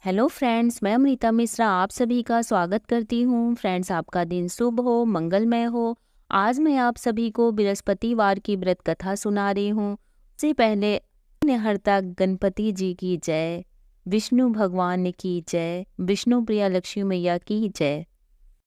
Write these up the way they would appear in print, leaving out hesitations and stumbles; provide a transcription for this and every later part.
Hello friends, मैं अमृता मिश्रा आप सभी का स्वागत करती हूँ। फ्रेंड्स, आपका दिन शुभ हो, मंगलमय हो। आज मैं आप सभी को बृहस्पतिवार की व्रत कथा सुना रही हूँ। उससे पहले विघ्नहर्ता गणपति जी की जय, विष्णु भगवान की जय, विष्णु प्रिया लक्ष्मी मैया की जय।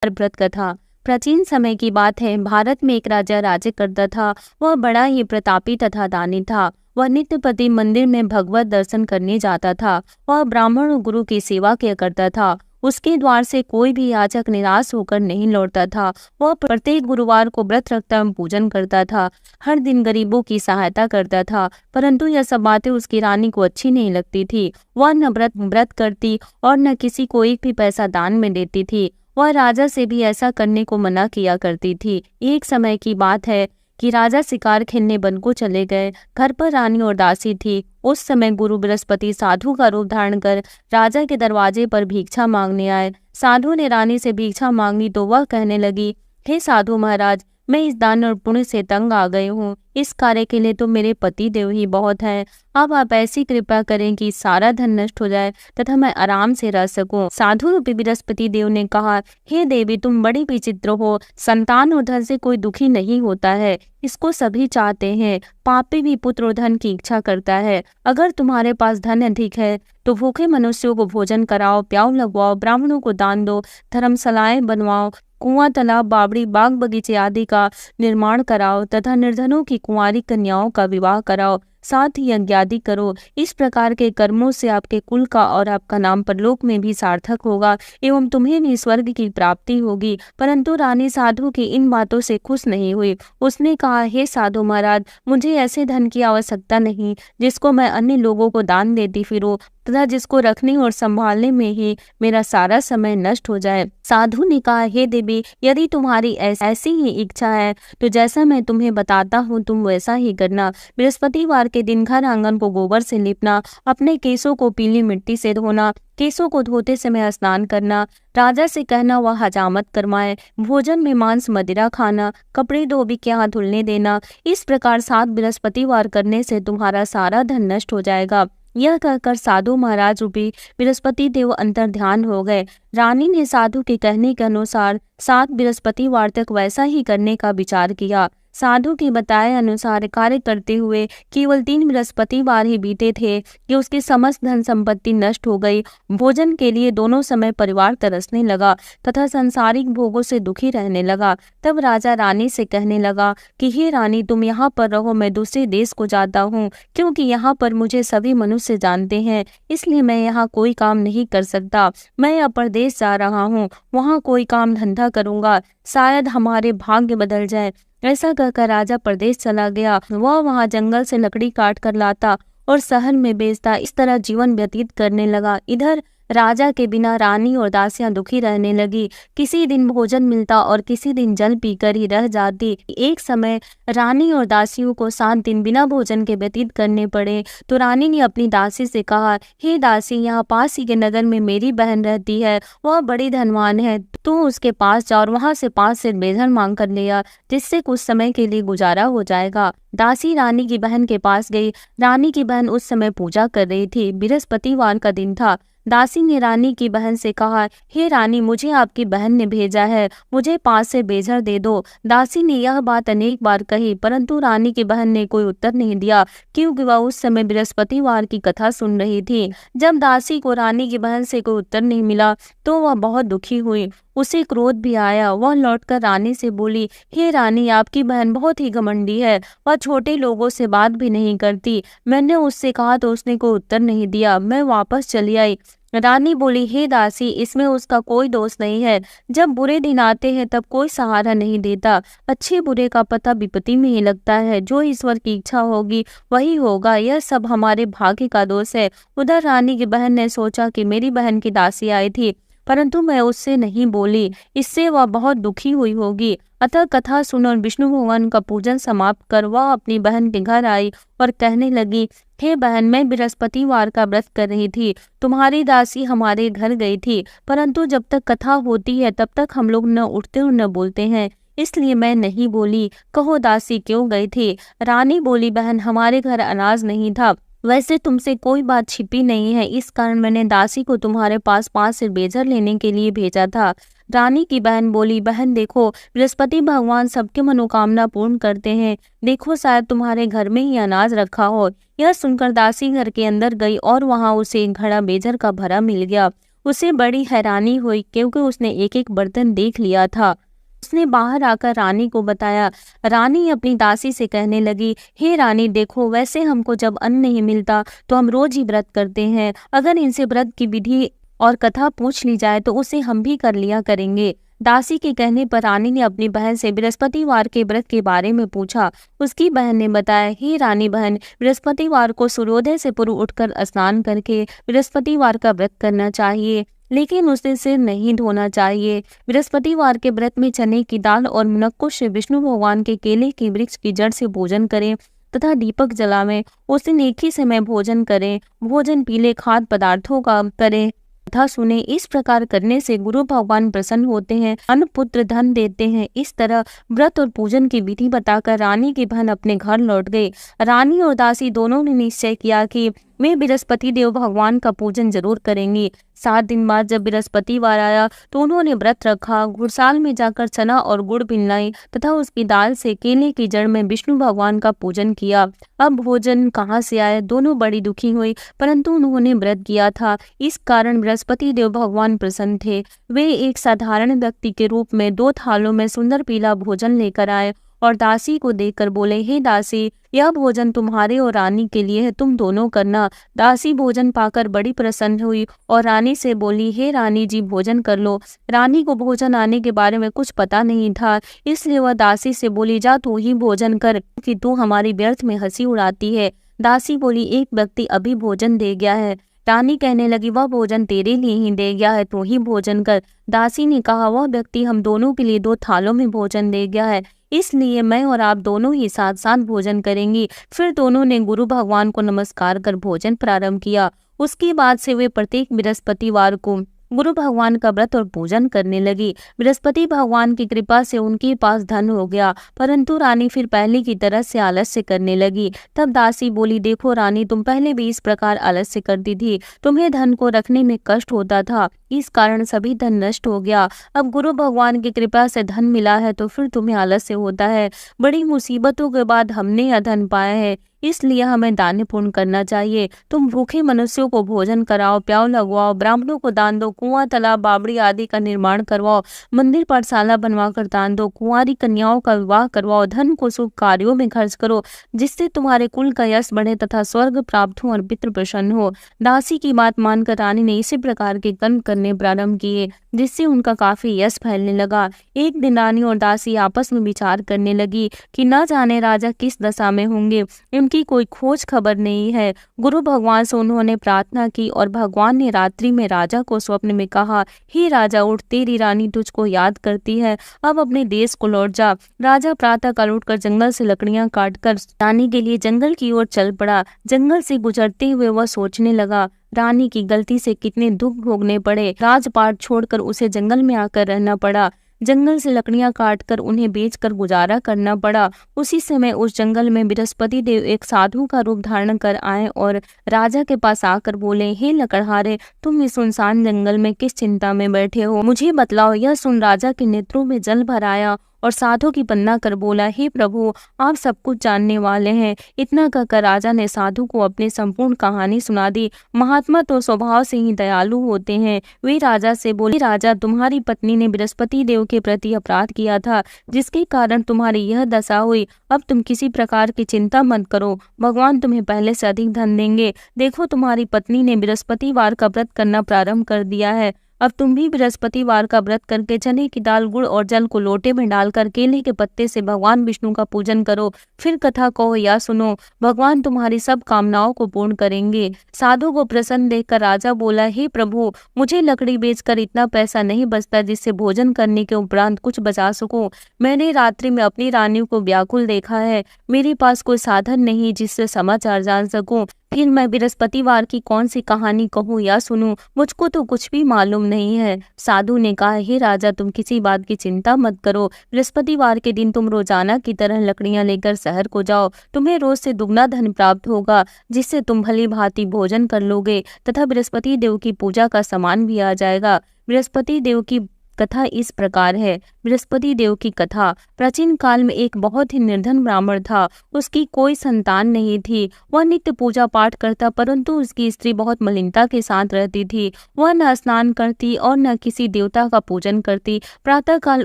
व्रत कथा। प्राचीन समय की बात है। भारत में एक राजा राज्य करता था। वह बड़ा ही प्रतापी तथा दानी था। वह नित्य प्रति मंदिर में भगवत दर्शन करने जाता था। वह ब्राह्मण और गुरु की सेवा किया करता था। उसके द्वार से कोई भी याचक निराश होकर नहीं लौटता था। वह प्रत्येक गुरुवार को व्रत रखता एवं पूजन करता था। हर दिन गरीबों की सहायता करता था। परंतु यह सब बातें उसकी रानी को अच्छी नहीं लगती थी। वह न व्रत करती और न किसी को एक भी पैसा दान में देती थी। वह राजा से भी ऐसा करने को मना किया करती थी। एक समय की बात है कि राजा शिकार खेलने वन को चले गए। घर पर रानी और दासी थी। उस समय गुरु बृहस्पति साधु का रूप धारण कर राजा के दरवाजे पर भिक्षा मांगने आए। साधु ने रानी से भिक्षा मांगी तो वह कहने लगी, हे साधु महाराज, मैं इस दान और पुण्य से तंग आ गई हूँ। इस कार्य के लिए तो मेरे पति देव ही बहुत हैं। अब आप ऐसी कृपा करें कि सारा धन नष्ट हो जाए तथा मैं आराम से रह सकूं। साधु रूपी बृहस्पति देव ने कहा, हे देवी, तुम बड़ी विचित्र हो। संतान और धन से कोई दुखी नहीं होता है, इसको सभी चाहते हैं। पापी भी पुत्र और धन की इच्छा करता है। अगर तुम्हारे पास धन अधिक है तो भूखे मनुष्यों को भोजन कराओ, प्याऊ लगवाओ, ब्राह्मणों को दान दो, धर्मशालाएं बनवाओ, कुआं, तालाब, बावड़ी, बाग बगीचे आदि का निर्माण कराओ तथा निर्धनों की कुंवारी कन्याओं का विवाह कराओ, साथ ही यज्ञ आदि करो। इस प्रकार के कर्मों से आपके कुल का और आपका नाम परलोक में भी सार्थक होगा एवं तुम्हें भी स्वर्ग की प्राप्ति होगी। परंतु रानी साधु की इन बातों से खुश नहीं हुई। उसने कहा, हे साधु महाराज, मुझे ऐसे धन की आवश्यकता नहीं जिसको मैं अन्य लोगों को दान देती फिरूं तथा जिसको रखने और संभालने में ही मेरा सारा समय नष्ट हो जाए। साधु ने कहा, हे देवी, यदि तुम्हारी ऐसी ही इच्छा है तो जैसा मैं तुम्हें बताता हूँ तुम वैसा ही करना। बृहस्पतिवार के दिन घर आंगन को गोबर से लिपना, अपने केसों को पीली मिट्टी से धोना, केसों को धोते समय स्नान करना, राजा से कहना वह हजामत करवाए, भोजन में मांस मदिरा खाना, कपड़े धोबी के हाथ धुलने देना। इस प्रकार 7 बृहस्पतिवार करने से तुम्हारा सारा धन नष्ट हो जाएगा। यह कहकर साधु महाराज रूपी बृहस्पति देव अंतर ध्यान हो गए। रानी ने साधु के कहने के अनुसार 7 बृहस्पतिवार तक वैसा ही करने का विचार किया। साधु के बताए अनुसार कार्य करते हुए केवल 3 बृहस्पतिवार ही बीते थे कि उसकी समस्त धन संपत्ति नष्ट हो गई। भोजन के लिए दोनों समय परिवार तरसने लगा तथा सांसारिक भोगों से दुखी रहने लगा। तब राजा रानी से कहने लगा कि हे रानी, तुम यहाँ पर रहो, मैं दूसरे देश को जाता हूँ, क्योंकि यहाँ पर मुझे सभी मनुष्य जानते हैं, इसलिए मैं यहाँ कोई काम नहीं कर सकता। मैं अपर देश जा रहा हूँ, वहाँ कोई काम धंधा करूंगा, शायद हमारे भाग्य बदल जाए। ऐसा कहकर राजा प्रदेश चला गया। वह वहां जंगल से लकड़ी काट कर लाता और शहर में बेचता। इस तरह जीवन व्यतीत करने लगा। इधर राजा के बिना रानी और दासियां दुखी रहने लगी। किसी दिन भोजन मिलता और किसी दिन जल पीकर ही रह जाती। एक समय रानी और दासियों को 7 दिन बिना भोजन के व्यतीत करने पड़े तो रानी ने अपनी दासी से कहा, हे दासी, यहाँ पास ही के नगर में मेरी बहन रहती है, वह बड़ी धनवान है, तू उसके पास जा और वहां से 5 सेर बेधन मांग कर ले आ, जिससे कुछ समय के लिए गुजारा हो जाएगा। दासी रानी की बहन के पास गई। रानी की बहन उस समय पूजा कर रही थी। बृहस्पतिवार का दिन था। दासी ने रानी की बहन से कहा, हे रानी, मुझे आपकी बहन ने भेजा है, मुझे 5 से बेझर दे दो। दासी ने यह बात अनेक बार कही, परंतु रानी की बहन ने कोई उत्तर नहीं दिया, क्योंकि वह उस समय बृहस्पतिवार की कथा सुन रही थी। जब दासी को रानी की बहन से कोई उत्तर नहीं मिला तो वह बहुत दुखी हुई। उसे क्रोध भी आया। वह लौटकर रानी से बोली, हे रानी, आपकी बहन बहुत ही घमंडी है, वह छोटे लोगों से बात भी नहीं करती। मैंने उससे कहा तो उसने कोई उत्तर नहीं दिया। मैं वापस चली आई। रानी बोली, हे दासी, इसमें उसका कोई दोष नहीं है। जब बुरे दिन आते हैं तब कोई सहारा नहीं देता। अच्छे बुरे का पता विपत्ति में ही लगता है। जो ईश्वर की इच्छा होगी वही होगा। यह सब हमारे भाग्य का दोष है। उधर रानी की बहन ने सोचा कि मेरी बहन की दासी आई थी, परंतु मैं उससे नहीं बोली, इससे वह बहुत दुखी हुई होगी। अतः कथा सुन और विष्णु भगवान का पूजन समाप्त कर वह अपनी बहन के घर आई और कहने लगी, हे बहन, मैं बृहस्पतिवार का व्रत कर रही थी, तुम्हारी दासी हमारे घर गई थी, परंतु जब तक कथा होती है तब तक हम लोग न उठते और न बोलते हैं, इसलिए मैं नहीं बोली। कहो दासी, क्यों गई थी? रानी बोली, बहन, हमारे घर अनाज नहीं था, वैसे तुमसे कोई बात छिपी नहीं है, इस कारण मैंने दासी को तुम्हारे पास 5 सिर बेजर लेने के लिए भेजा था। रानी की बहन बोली, बहन देखो, बृहस्पति भगवान सबके मनोकामना पूर्ण करते हैं। देखो शायद तुम्हारे घर में ही अनाज रखा हो। यह सुनकर दासी घर के अंदर गई और वहां उसे एक घड़ा बेजर का भरा मिल गया। उसे बड़ी हैरानी हुई क्योंकि उसने एक एक बर्तन देख लिया था। उसने बाहर आकर रानी को बताया। रानी अपनी दासी से कहने लगी, हे रानी देखो, वैसे हमको जब अन्न नहीं मिलता तो हम रोज ही व्रत करते हैं। अगर इनसे व्रत की विधि और कथा पूछ ली जाए तो उसे हम भी कर लिया करेंगे। दासी के कहने पर रानी ने अपनी बहन से बृहस्पतिवार के व्रत के बारे में पूछा। उसकी बहन ने बताया, हे रानी बहन, बृहस्पतिवार को सूर्योदय से पूर्व उठकर स्नान करके बृहस्पतिवार का व्रत करना चाहिए, लेकिन उसे सिर नहीं धोना चाहिए। बृहस्पतिवार के व्रत में चने की दाल और मुनक्कुश से विष्णु भगवान के केले के वृक्ष की जड़ से भोजन करें तथा दीपक जलावें। उस दिन एक ही समय भोजन करें। भोजन पीले खाद्य पदार्थों का करें तथा सुने। इस प्रकार करने से गुरु भगवान प्रसन्न होते हैं, अन्न पुत्र धन देते हैं। इस तरह व्रत और पूजन की विधि बताकर रानी की बहन अपने घर लौट गई। रानी और दासी दोनों ने निश्चय किया कि वे बृहस्पति देव भगवान का पूजन जरूर करेंगी। 7 दिन बाद जब बृहस्पतिवार आया तो उन्होंने व्रत रखा। घुड़साल में जाकर चना और गुड़ पिलाई तथा उसकी दाल से केले की जड़ में विष्णु भगवान का पूजन किया। अब भोजन कहाँ से आए? दोनों बड़ी दुखी हुई, परंतु उन्होंने व्रत किया था, इस कारण बृहस्पति देव भगवान प्रसन्न थे। वे एक साधारण व्यक्ति के रूप में 2 थालों में सुंदर पीला भोजन लेकर आए और दासी को देकर बोले, हे दासी, यह भोजन तुम्हारे और रानी के लिए है, तुम दोनों करना। दासी भोजन पाकर बड़ी प्रसन्न हुई और रानी से बोली, हे रानी जी, भोजन कर लो। रानी को भोजन आने के बारे में कुछ पता नहीं था, इसलिए वह दासी से बोली, जा तू ही भोजन कर कि तू हमारी व्यर्थ में हंसी उड़ाती है। दासी बोली, एक व्यक्ति अभी भोजन दे गया है। रानी कहने लगी, वह भोजन तेरे लिए ही दे गया है, तू ही भोजन कर। दासी ने कहा, वह व्यक्ति हम दोनों के लिए 2 थालों में भोजन दे गया है, इसलिए मैं और आप दोनों ही साथ साथ भोजन करेंगी। फिर दोनों ने गुरु भगवान को नमस्कार कर भोजन प्रारंभ किया। उसके बाद से वे प्रत्येक बृहस्पतिवार को गुरु भगवान का व्रत और पूजन करने लगी। बृहस्पति भगवान की कृपा से उनके पास धन हो गया, परंतु रानी फिर पहले की तरह से आलस्य करने लगी। तब दासी बोली, देखो रानी, तुम पहले भी इस प्रकार आलस्य करती थी, तुम्हें धन को रखने में कष्ट होता था, इस कारण सभी धन नष्ट हो गया। अब गुरु भगवान की कृपा से धन मिला है तो फिर तुम्हें आलस्य होता है। बड़ी मुसीबतों के बाद हमने यह धन पाया है, इसलिए हमें दान पुण्य करना चाहिए। तुम भूखे मनुष्यों को भोजन कराओ, प्याव लगवाओ, ब्राह्मणों को दान दो, कुआं, तालाब, बावड़ी आदि का निर्माण करवाओ, मंदिर पाठशाला बनवाकर दान दो, कुंवारी कन्याओं का विवाह करवाओ, धन को शुभ कार्यों में खर्च करो, जिससे तुम्हारे कुल का यश बढ़े तथा स्वर्ग प्राप्त हो और पितृ प्रसन्न हो। दासी की बात मानकर रानी ने इसी प्रकार के कर्म करने प्रारंभ किए, जिससे उनका काफी यश फैलने लगा। एक दिन रानी और दासी आपस में विचार करने लगी कि न जाने राजा किस दशा में होंगे, इनकी कोई खोज खबर नहीं है। गुरु भगवान से उन्होंने प्रार्थना की और भगवान ने रात्रि में राजा को स्वप्न में कहा, हे राजा उठ, तेरी रानी तुझको याद करती है, अब अपने देश को लौट जा। राजा प्रातः काल उठकर जंगल से लकड़ियां काटकर जाने के लिए जंगल की ओर चल पड़ा। जंगल से गुजरते हुए वह सोचने लगा, रानी की गलती से कितने दुख भोगने पड़े, राजपाट छोड़कर उसे जंगल में आकर रहना पड़ा, जंगल से लकड़ियां काटकर उन्हें बेचकर गुजारा करना पड़ा। उसी समय उस जंगल में बृहस्पति देव एक साधु का रूप धारण कर आए और राजा के पास आकर बोले, हे लकड़हारे, तुम इस सुनसान जंगल में किस चिंता में बैठे हो, मुझे बतलाओ। यह सुन राजा के नेत्रों में जल भर आया और साधु की पन्ना कर बोला, हे प्रभु, आप सब कुछ जानने वाले हैं। इतना कहकर राजा ने साधु को अपनी संपूर्ण कहानी सुना दी। महात्मा तो स्वभाव से ही दयालु होते हैं। वे राजा से बोले, राजा, तुम्हारी पत्नी ने बृहस्पति देव के प्रति अपराध किया था, जिसके कारण तुम्हारी यह दशा हुई। अब तुम किसी प्रकार की चिंता मत करो, भगवान तुम्हें पहले से अधिक धन देंगे। देखो, तुम्हारी पत्नी ने बृहस्पतिवार का व्रत करना प्रारंभ कर दिया है। अब तुम भी बृहस्पतिवार का व्रत करके चने की दाल, गुड़ और जल को लोटे में डालकर केले के पत्ते से भगवान विष्णु का पूजन करो, फिर कथा कहो या सुनो, भगवान तुम्हारी सब कामनाओं को पूर्ण करेंगे। साधु को प्रसन्न देखकर राजा बोला, हे प्रभु, मुझे लकड़ी बेचकर इतना पैसा नहीं बचता जिससे भोजन करने के उपरांत कुछ बचा सकूं। मैंने रात्रि में अपनी रानी को व्याकुल देखा है, मेरे पास कोई साधन नहीं जिससे समाचार जान सकूं। फिर मैं बृहस्पतिवार की कौन सी कहानी कहूँ या सुनूं, मुझको तो कुछ भी मालूम नहीं है। साधु ने कहा, हे राजा, तुम किसी बात की चिंता मत करो। बृहस्पतिवार के दिन तुम रोजाना की तरह लकड़ियां लेकर शहर को जाओ। तुम्हें रोज से दुगना धन प्राप्त होगा, जिससे तुम भली भांति भोजन कर लोगे तथा बृहस्पति देव की पूजा का सामान भी आ जाएगा। बृहस्पति देव की कथा इस प्रकार है। बृहस्पति देव की कथा। प्राचीन काल में एक बहुत ही निर्धन ब्राह्मण था। उसकी कोई संतान नहीं थी। वह नित्य पूजा पाठ करता, परंतु उसकी स्त्री बहुत मलिनता के साथ रहती थी। वह न स्नान करती और न किसी देवता का पूजन करती। प्रातः काल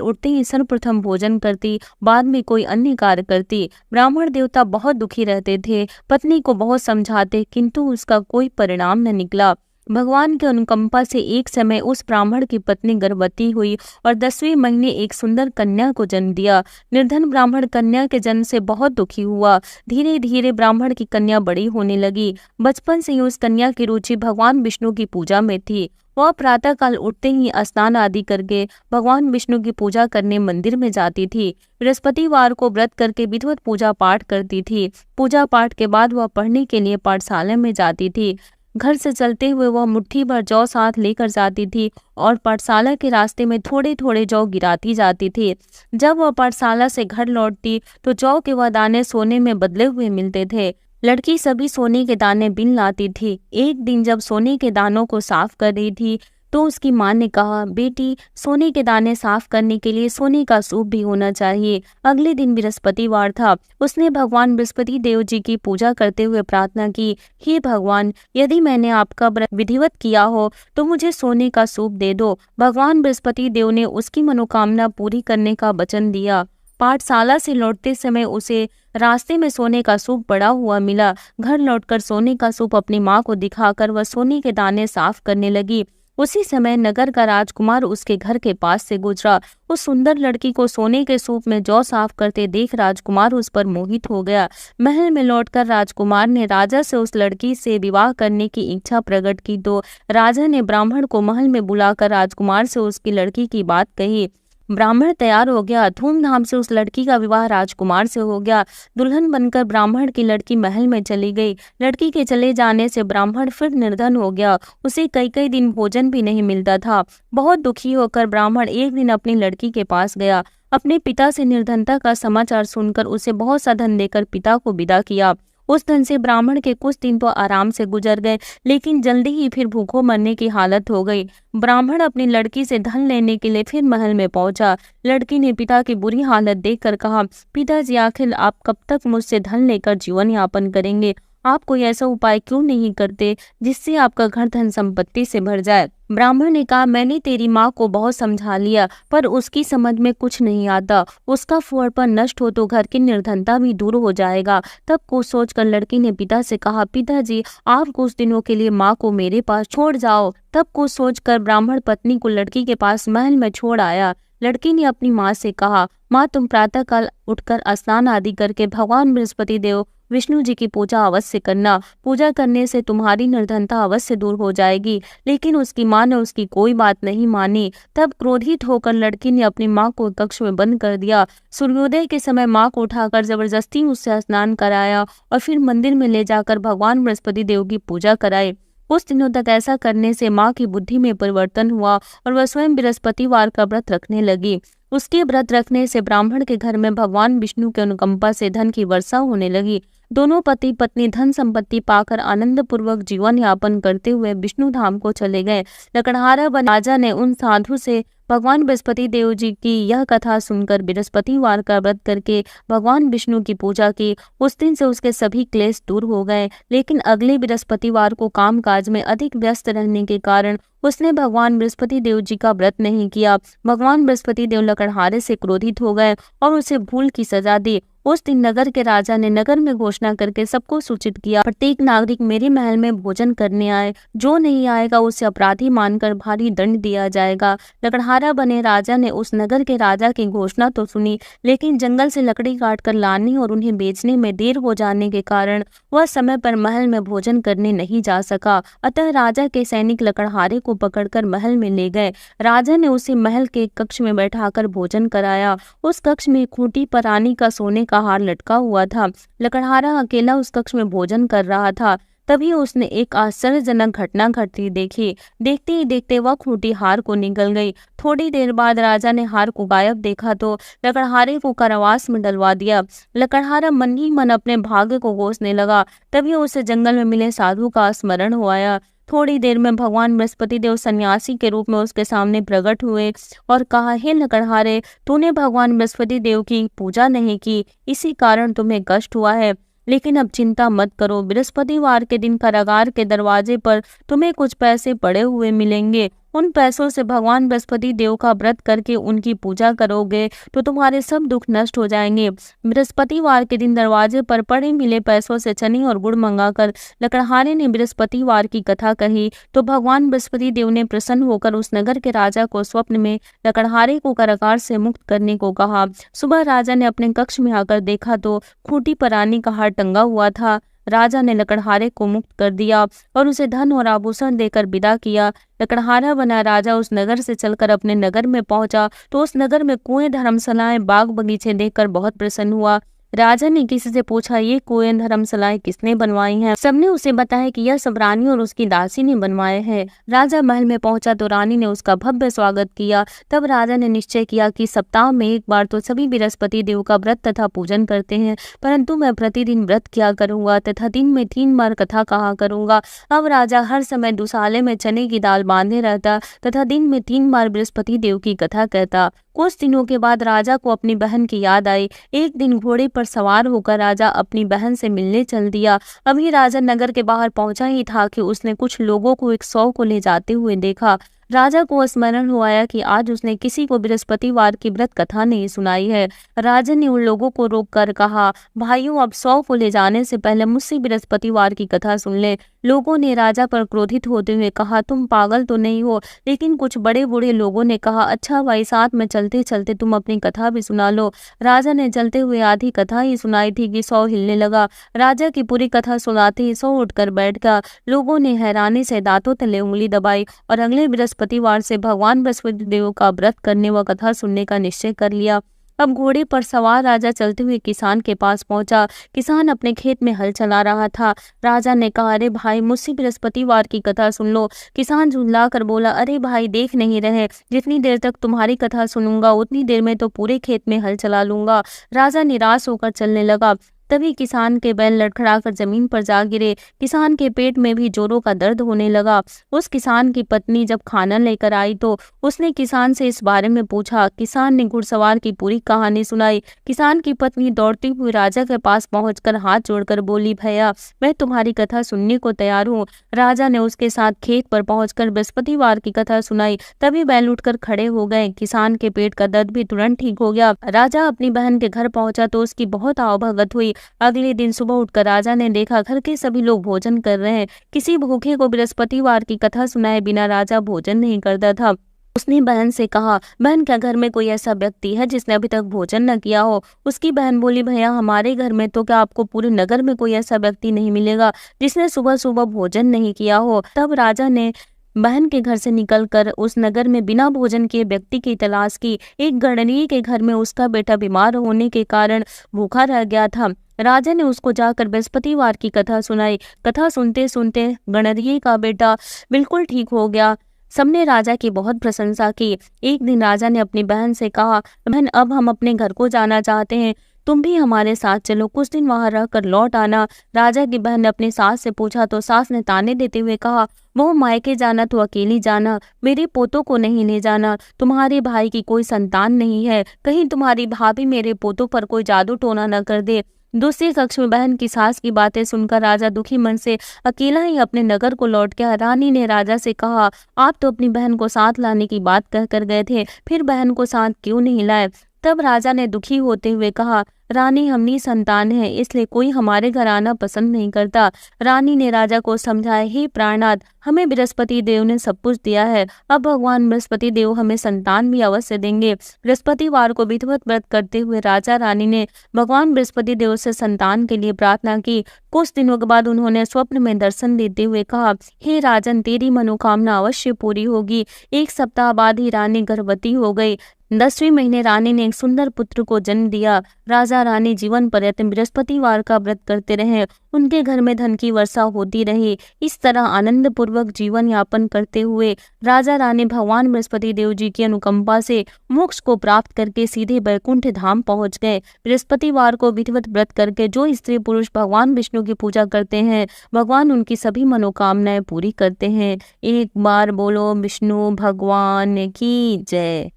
उठते ही सर्वप्रथम भोजन करती, बाद में कोई अन्य कार्य करती। ब्राह्मण देवता बहुत दुखी रहते थे। पत्नी को बहुत समझाते, किंतु उसका कोई परिणाम न निकला। भगवान के अनुकंपा से एक समय उस ब्राह्मण की पत्नी गर्भवती हुई और 10वें महीने एक सुंदर कन्या को जन्म दिया। निर्धन ब्राह्मण कन्या के जन्म से बहुत दुखी हुआ। धीरे धीरे ब्राह्मण की कन्या बड़ी होने लगी। बचपन से ही उस कन्या की रुचि भगवान विष्णु की पूजा में थी। वह प्रातः काल उठते ही स्नान आदि करके भगवान विष्णु की पूजा करने मंदिर में जाती थी। बृहस्पतिवार को व्रत करके विधिवत पूजा पाठ करती थी। पूजा पाठ के बाद वह पढ़ने के लिए पाठशाला में जाती थी। घर से चलते हुए वह मुट्ठी भर जौ साथ लेकर जाती थी और पाठशाला के रास्ते में थोड़े थोड़े जौ गिराती जाती थी। जब वह पाठशाला से घर लौटती तो जौ के वह दाने सोने में बदले हुए मिलते थे। लड़की सभी सोने के दाने बिन लाती थी। एक दिन जब सोने के दानों को साफ कर रही थी तो उसकी माँ ने कहा, बेटी, सोने के दाने साफ करने के लिए सोने का सूप भी होना चाहिए। अगले दिन बृहस्पतिवार था। उसने भगवान बृहस्पति देव जी की पूजा करते हुए प्रार्थना की, हे भगवान, यदि मैंने आपका व्रत विधिवत किया हो तो मुझे सोने का सूप दे दो। भगवान बृहस्पति देव ने उसकी मनोकामना पूरी करने का वचन दिया। पाठशाला से लौटते समय उसे रास्ते में सोने का सूप पड़ा हुआ मिला। घर लौटकर सोने का सूप अपनी माँ को दिखाकर वह सोने के दाने साफ करने लगी। उसी समय नगर का राजकुमार उसके घर के पास से गुजरा। उस सुंदर लड़की को सोने के सूप में जौ साफ करते देख राजकुमार उस पर मोहित हो गया। महल में लौटकर राजकुमार ने राजा से उस लड़की से विवाह करने की इच्छा प्रकट की तो राजा ने ब्राह्मण को महल में बुलाकर राजकुमार से उसकी लड़की की बात कही। ब्राह्मण तैयार हो गया। धूमधाम से उस लड़की का विवाह राजकुमार से हो गया। दुल्हन बनकर ब्राह्मण की लड़की महल में चली गई। लड़की के चले जाने से ब्राह्मण फिर निर्धन हो गया। उसे कई कई दिन भोजन भी नहीं मिलता था। बहुत दुखी होकर ब्राह्मण एक दिन अपनी लड़की के पास गया। अपने पिता से निर्धनता का समाचार सुनकर उसे बहुत सा धन देकर पिता को विदा किया। उस धन से ब्राह्मण के कुछ दिन तो आराम से गुजर गए, लेकिन जल्दी ही फिर भूखों मरने की हालत हो गई। ब्राह्मण अपनी लड़की से धन लेने के लिए फिर महल में पहुंचा। लड़की ने पिता की बुरी हालत देखकर कहा, पिताजी, आखिर आप कब तक मुझसे धन लेकर जीवन यापन करेंगे? आप कोई ऐसा उपाय क्यों नहीं करते जिससे आपका घर धन संपत्ति से भर जाए? ब्राह्मण ने कहा, मैंने तेरी माँ को बहुत समझा लिया, पर उसकी समझ में कुछ नहीं आता। उसका फुहड़पन नष्ट हो तो घर की निर्धनता भी दूर हो जाएगा। तब कुछ सोचकर लड़की ने पिता से कहा, पिताजी, आप कुछ दिनों के लिए माँ को मेरे पास छोड़ जाओ। तब कुछ सोचकर ब्राह्मण पत्नी को लड़की के पास महल में छोड़ आया। लड़की ने अपनी माँ से कहा, माँ, तुम प्रातःकाल उठकर स्नान आदि करके भगवान बृहस्पति देव विष्णु जी की पूजा अवश्य करना। पूजा करने से तुम्हारी निर्धनता अवश्य दूर हो जाएगी। लेकिन उसकी माँ ने उसकी कोई बात नहीं मानी। तब क्रोधित होकर लड़की ने अपनी माँ को कक्ष में बंद कर दिया। सूर्योदय के समय माँ को उठाकर जबरदस्ती उससे स्नान कराया और फिर मंदिर में ले जाकर भगवान बृहस्पति देव की पूजा कराई। कुछ दिनों तक ऐसा करने से माँ की बुद्धि में परिवर्तन हुआ और वह स्वयं बृहस्पतिवार का व्रत रखने लगी। उसके व्रत रखने से ब्राह्मण के घर में भगवान विष्णु के अनुकंपा से धन की वर्षा होने लगी। दोनों पति पत्नी धन संपत्ति पाकर आनंद पूर्वक जीवन यापन करते हुए विष्णु धाम को चले गए। लकड़हारा बन राजा ने उन साधु से भगवान बृहस्पति देव जी की यह कथा सुनकर बृहस्पतिवार का व्रत करके भगवान विष्णु की पूजा की। उस दिन से उसके सभी क्लेश दूर हो गए। लेकिन अगले बृहस्पतिवार को कामकाज में अधिक व्यस्त रहने के कारण उसने भगवान बृहस्पति देव जी का व्रत नहीं किया। भगवान बृहस्पति देव लकड़हारे से क्रोधित हो गए और उसे भूल की सजा दी। उस दिन नगर के राजा ने नगर में घोषणा करके सबको सूचित किया, प्रत्येक नागरिक मेरे महल में भोजन करने आए। जो नहीं आएगा उसे अपराधी मानकर भारी दंड दिया जाएगा। लकड़हारा बने राजा ने उस नगर के राजा की घोषणा तो सुनी, लेकिन जंगल से लकड़ी काट कर लाने और उन्हें बेचने में देर हो जाने के कारण वह समय पर महल में भोजन करने नहीं जा सका। अतः राजा के सैनिक लकड़हारे को पकड़कर महल में ले गए। राजा ने उसे महल के कक्ष में बैठाकर भोजन कराया। उस कक्ष में खूंटी पर रानी का सोने का हार लटका हुआ था। लकड़हारा अकेला उस कक्ष में भोजन कर रहा था। तभी उसने एक आश्चर्यजनक घटना घटती देखी। देखते ही देखते वह खूंटी हार को निकल गई। थोड़ी देर बाद राजा ने हार को गायब देखा तो लकड़हारे को कारावास में डलवा दिया। लकड़हारा मन ही मन अपने भाग्य को कोसने लगा। तभी उसे जंगल में मिले साधु का स्मरण हो आया। थोड़ी देर में भगवान बृहस्पति देव सन्यासी के रूप में उसके सामने प्रकट हुए और कहा, हे लकड़हारे, तूने भगवान बृहस्पति देव की पूजा नहीं की, इसी कारण तुम्हें कष्ट हुआ है। लेकिन अब चिंता मत करो, बृहस्पतिवार के दिन कारागार के दरवाजे पर तुम्हें कुछ पैसे पड़े हुए मिलेंगे। उन पैसों से भगवान बृहस्पति देव का व्रत करके उनकी पूजा करोगे तो तुम्हारे सब दुख नष्ट हो जाएंगे। बृहस्पतिवार के दिन दरवाजे पर पड़े मिले पैसों से चने और गुड़ मंगाकर लकड़हारे ने बृहस्पतिवार की कथा कही तो भगवान बृहस्पति देव ने प्रसन्न होकर उस नगर के राजा को स्वप्न में लकड़हारे को कारागार से मुक्त करने को कहा। सुबह राजा ने अपने कक्ष में आकर देखा तो खूंटी पर रानी का हार टंगा हुआ था। राजा ने लकड़हारे को मुक्त कर दिया और उसे धन और आभूषण देकर विदा किया। लकड़हारा बना राजा उस नगर से चलकर अपने नगर में पहुंचा तो उस नगर में कुएं, धर्मशालाएं, बाग बगीचे देखकर बहुत प्रसन्न हुआ। राजा ने किसी से पूछा, ये कुएं, धर्मशालाएं किसने बनवाई हैं? सबने उसे बताया कि यह सब रानी और उसकी दासी ने बनवाए हैं। राजा महल में पहुंचा तो रानी ने उसका भव्य स्वागत किया। तब राजा ने निश्चय किया कि सप्ताह में एक बार तो सभी बृहस्पति देव का व्रत तथा पूजन करते हैं, परंतु मैं प्रतिदिन व्रत किया करूंगा तथा दिन में 3 बार कथा कहा करूंगा। अब राजा हर समय दुसाले में चने की दाल बांधे रहता तथा दिन में 3 बार बृहस्पति देव की कथा कहता। कुछ दिनों के बाद राजा को अपनी बहन की याद आई। एक दिन घोड़े पर सवार होकर राजा अपनी बहन से मिलने चल दिया। अभी राजा नगर के बाहर पहुंचा ही था कि उसने कुछ लोगों को एक 100 को ले जाते हुए देखा। राजा को स्मरण हो आया कि आज उसने किसी को बृहस्पतिवार की व्रत कथा नहीं सुनाई है। राजा ने उन लोगों को रोककर कहा, भाइयों, अब 100 को ले जाने से पहले मुझसे बृहस्पतिवार की कथा सुन ले। लोगों ने राजा पर क्रोधित होते हुए कहा, तुम पागल तो नहीं हो? लेकिन कुछ बड़े बूढ़े लोगों ने कहा, अच्छा भाई, साथ में चलते चलते तुम अपनी कथा भी सुना लो। राजा ने चलते हुए आधी कथा ही सुनाई थी कि 100 हिलने लगा। राजा की पूरी कथा सुनाते ही 100 उठकर बैठ गया। लोगों ने हैरानी से दांतों तले उंगली दबाई और अगले बृहस्पतिवार से भगवान बृहस्पति देव का व्रत करने व कथा सुनने का निश्चय कर लिया। अब घोड़े पर सवार राजा चलते हुए किसान के पास पहुंचा। किसान अपने खेत में हल चला रहा था। राजा ने कहा, अरे भाई, मुझसे बृहस्पतिवार की कथा सुन लो। किसान झुंझला कर बोला, अरे भाई, देख नहीं रहे, जितनी देर तक तुम्हारी कथा सुनूंगा उतनी देर में तो पूरे खेत में हल चला लूंगा। राजा निराश होकर चलने लगा। तभी किसान के बैल लड़खड़ाकर जमीन पर जा गिरे। किसान के पेट में भी जोरों का दर्द होने लगा। उस किसान की पत्नी जब खाना लेकर आई तो उसने किसान से इस बारे में पूछा। किसान ने घुड़सवार की पूरी कहानी सुनाई। किसान की पत्नी दौड़ती हुई राजा के पास पहुंचकर हाथ जोड़कर बोली, भैया, मैं तुम्हारी कथा सुनने को तैयार हूँ। राजा ने उसके साथ खेत पर पहुंचकर बृहस्पतिवार की कथा सुनाई। तभी बैल उठकर खड़े हो गए। किसान के पेट का दर्द भी तुरंत ठीक हो गया। राजा अपनी बहन के घर पहुंचा तो उसकी बहुत आवभगत हुई। अगले दिन सुबह उठकर राजा ने देखा घर के सभी लोग भोजन कर रहे हैं। किसी भूखे को बृहस्पतिवार की कथा सुनाए बिना राजा भोजन नहीं करता था। उसने बहन से कहा, बहन, क्या घर में कोई ऐसा व्यक्ति है जिसने अभी तक भोजन न किया हो? उसकी बहन बोली, भैया, हमारे घर में तो क्या आपको पूरे नगर में कोई ऐसा व्यक्ति नहीं मिलेगा जिसने सुबह सुबह भोजन नहीं किया हो। तब राजा ने बहन के घर से निकलकर उस नगर में बिना भोजन किए व्यक्ति की तलाश की। एक गणरीय के घर में उसका बेटा बीमार होने के कारण भूखा रह गया था। राजा ने उसको जाकर बृहस्पतिवार की कथा सुनाई। कथा सुनते सुनते गणरीय का बेटा बिल्कुल ठीक हो गया। सबने राजा की बहुत प्रशंसा की। एक दिन राजा ने अपनी बहन से कहा, बहन, अब हम अपने घर को जाना चाहते हैं, तुम भी हमारे साथ चलो, कुछ दिन वहां रहकर लौट आना। राजा की बहन ने अपनी सास से पूछा तो सास ने ताने देते हुए कहा, वो मायके जाना तो अकेली जाना, मेरे पोतों को नहीं ले जाना। तुम्हारे भाई की कोई संतान नहीं है, कहीं तुम्हारी भाभी मेरे पोतों पर कोई जादू टोना न कर दे। दूसरे कक्ष में बहन की सास की बातें सुनकर राजा दुखी मन से अकेला ही अपने नगर को लौट गया। रानी ने राजा से कहा, आप तो अपनी बहन को साथ लाने की बात कहकर गए थे, फिर बहन को साथ क्यों नहीं लाए? तब राजा ने दुखी होते हुए कहा, रानी, हम निसंतान हैं, इसलिए कोई हमारे घर आना पसंद नहीं करता। रानी ने राजा को समझाया, हे प्राणनाथ, हमें बृहस्पति देव ने सब कुछ दिया है, अब भगवान बृहस्पति देव हमें संतान भी अवश्य देंगे। बृहस्पतिवार को विधिवत व्रत करते हुए राजा रानी ने भगवान बृहस्पति देव से संतान के लिए प्रार्थना की। कुछ दिनों के बाद उन्होंने स्वप्न में दर्शन देते हुए कहा, हे राजन, तेरी मनोकामना अवश्य पूरी होगी। 1 सप्ताह बाद ही रानी गर्भवती हो गई। 10वें महीने रानी ने एक सुंदर पुत्र को जन्म दिया। राजा रानी जीवन पर्यंत बृहस्पतिवार का व्रत करते रहे। उनके घर में धन की वर्षा होती रही। इस तरह आनंद पूर्वक जीवन यापन करते हुए राजा रानी भगवान बृहस्पति देव जी की अनुकंपा से मोक्ष को प्राप्त करके सीधे वैकुंठ धाम पहुंच गए। बृहस्पतिवार को विधिवत व्रत करके जो स्त्री पुरुष भगवान विष्णु की पूजा करते हैं, भगवान उनकी सभी मनोकामनाएं पूरी करते हैं। एक बार बोलो विष्णु भगवान की जय।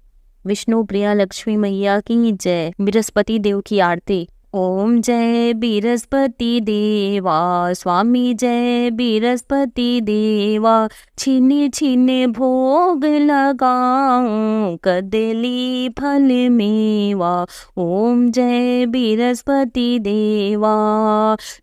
विष्णु प्रिया लक्ष्मी मैया की जय। बृहस्पति देव की आरती। ओम जय बृहस्पति देवा स्वामी जय बृहस्पति देवा, छीने छीने भोग लगाऊं कदली फल मेवा। ओम जय बृहस्पति देवा,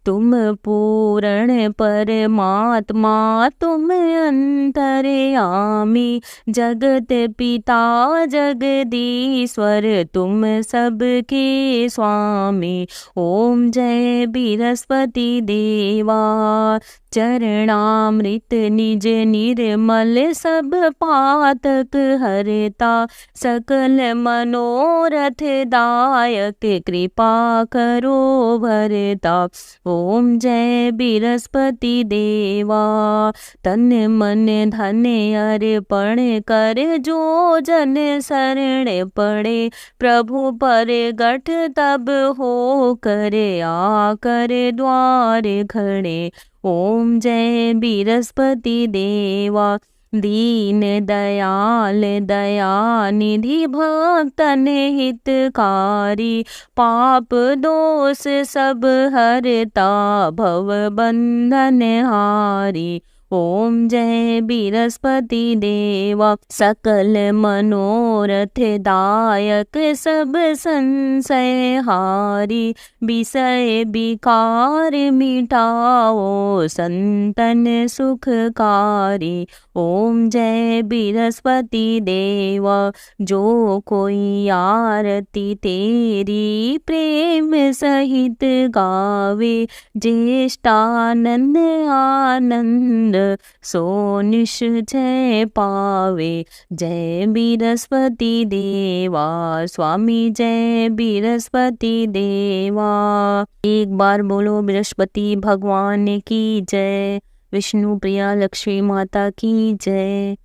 तुम पूर्ण परमात्मा तुम अंतर्यामी, जगत पिता जगदीश्वर तुम सबके स्वामी। ओम जय बृहस्पति देवा, चरणामृत निज निर्मल सब पातक हरता, सकल मनोरथ दायक कृपा करो भरता। ओम जय बृहस्पति देवा, तन मन धन अर्पण कर जो जन शरण पड़े, प्रभु पर गठ तब हो कर आकर द्वार खड़े। ओम जय बृहस्पति देवा, दीन दयाल दयानिधि भक्तन हितकारी, पाप दोष सब हरता भव बंधन हारी। ओम जय बृहस्पति देवा, सकल मनोरथ दायक सब संशय हारी, विषय विकार मिटाओ संतन सुखकारी। ओम जय बृहस्पति देवा, जो कोई आरती तेरी प्रेम सहित गावे, ज्येष्ठानंद आनंद सो निश्चय पावे। जय बृहस्पति देवा स्वामी जय बृहस्पति देवा। एक बार बोलो बृहस्पति भगवान की जय। विष्णु प्रिया लक्ष्मी माता की जय।